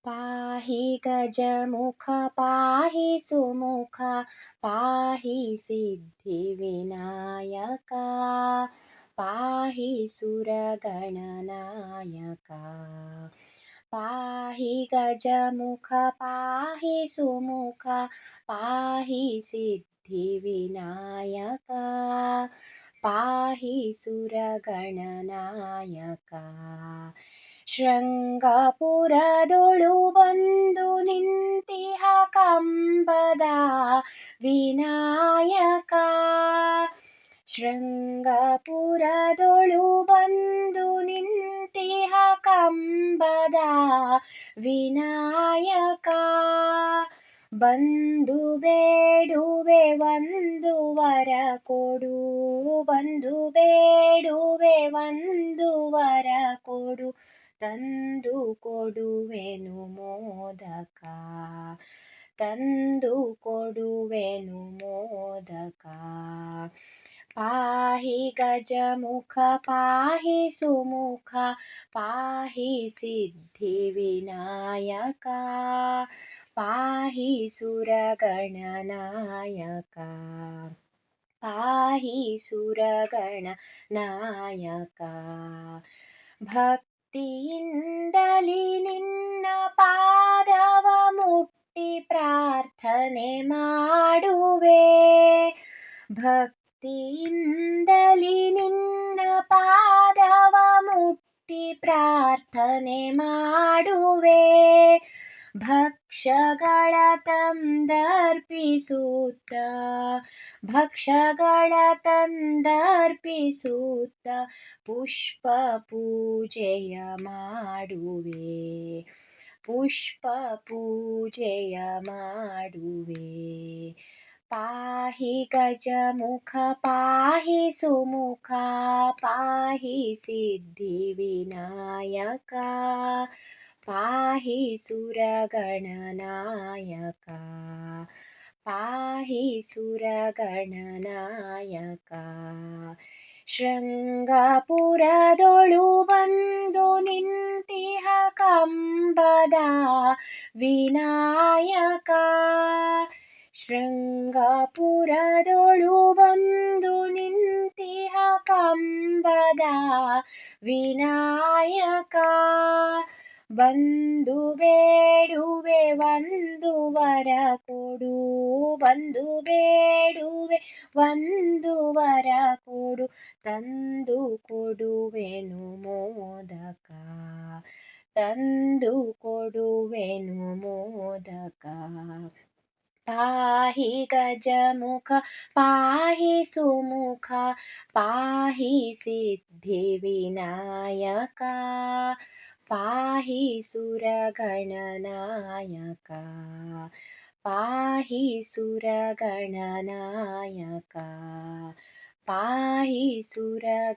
पाहि गजमुख पाहि सुमुख पाहि सिद्धिविनायका पाहि सुरगणनायका पाहि गजमुख पाहि सुमुख पाहि सिद्धिविनायका पाहि सुरगणनायका ಶೃಂಗಪುರದೊಳು ಬಂದು ನಿಂತಿಹ ಕಂಬದ ವಿನಾಯಕ ಶೃಂಗಪುರದೊಳು ಬಂದು ನಿಂತಿಹ ಕಂಬದ ವಿನಾಯಕ ಬಂದು ಬೇಡುವೆ ಒಂದು ವರ ಕೊಡು ಬಂದು ಬೇಡುವೆ ಒಂದು ವರ ಕೊಡು ತಂದು ಕೊಡುವೆನು ಮೋದಕ ತಂದು ಕೊಡುವೆನು ಮೋದಕ ಪಾಹಿ ಗಜಮುಖ ಪಾಹಿ ಸುಮುಖ ಪಾಹಿ ಸಿದ್ಧಿವಿನಾಯಕ ಪಾಹಿ ಸುರಗಣನಾಯಕ ಪಾಹಿ ಸುರಗಣನಾಯಕ ಭಕ್ತಿಯಿಂದಲಿ ನಿನ್ನ ಪಾದವ ಮುಟ್ಟಿ ಪ್ರಾರ್ಥನೆ ಮಾಡುವೆ ಭಕ್ತಿಯಿಂದಲಿ ನಿನ್ನ ಪಾದವ ಮುಟ್ಟಿ ಪ್ರಾರ್ಥನೆ ಮಾಡುವೆ ಭಕ್ಷಗಳ ತಂದರ್ಪಿಸುತ್ತ ಭಕ್ಷಗಳ ತಂದರ್ಪಿಸುತ್ತ ಪುಷ್ಪ ಪೂಜೆಯ ಮಾಡುವೆ ಪುಷ್ಪ ಪೂಜೆಯ ಮಾಡುವೆ ಪಾಹಿ ಗಜಮುಖ ಪಾಹಿ ಸುಮುಖ ಪಾಹಿ ಸಿದ್ಧಿವಿನಾಯಕ ಪಾಹಿ ಸುರಗಣನಾಯಕ ಪಾಹಿ ಸುರಗಣನಾಯಕ ಶೃಂಗಪುರದೊಳು ಬಂದು ನಿಂತಿಹ ಕಂಬದ ವಿನಾಯಕ ಶೃಂಗಪುರದೊಳು ಬಂದು ನಿಂತಿಹ ಕಂಬದ ವಿನಾಯಕ ಬಂದು ಬೇಡುವೆ ಒಂದು ವರ ಕೊಡು ಬಂದು ಬೇಡುವೆ ಒಂದು ವರ ಕೊಡು ತಂದು ಕೊಡುವೆನು ಮೋದಕ ತಂದು ಕೊಡುವೆನು ಮೋದಕ ಪಾಹಿ ಗಜಮುಖ ಪಾಹಿ ಸುಮುಖ ಪಾಹಿ ಸಿದ್ಧಿವಿನಾಯಕ ಪಾಹಿ ಸುರಗಣನಾಯಕ ಪಾಹಿ ಸುರಗಣನಾಯಕ ಪಾಹಿ ಸುರಗಣನಾಯಕ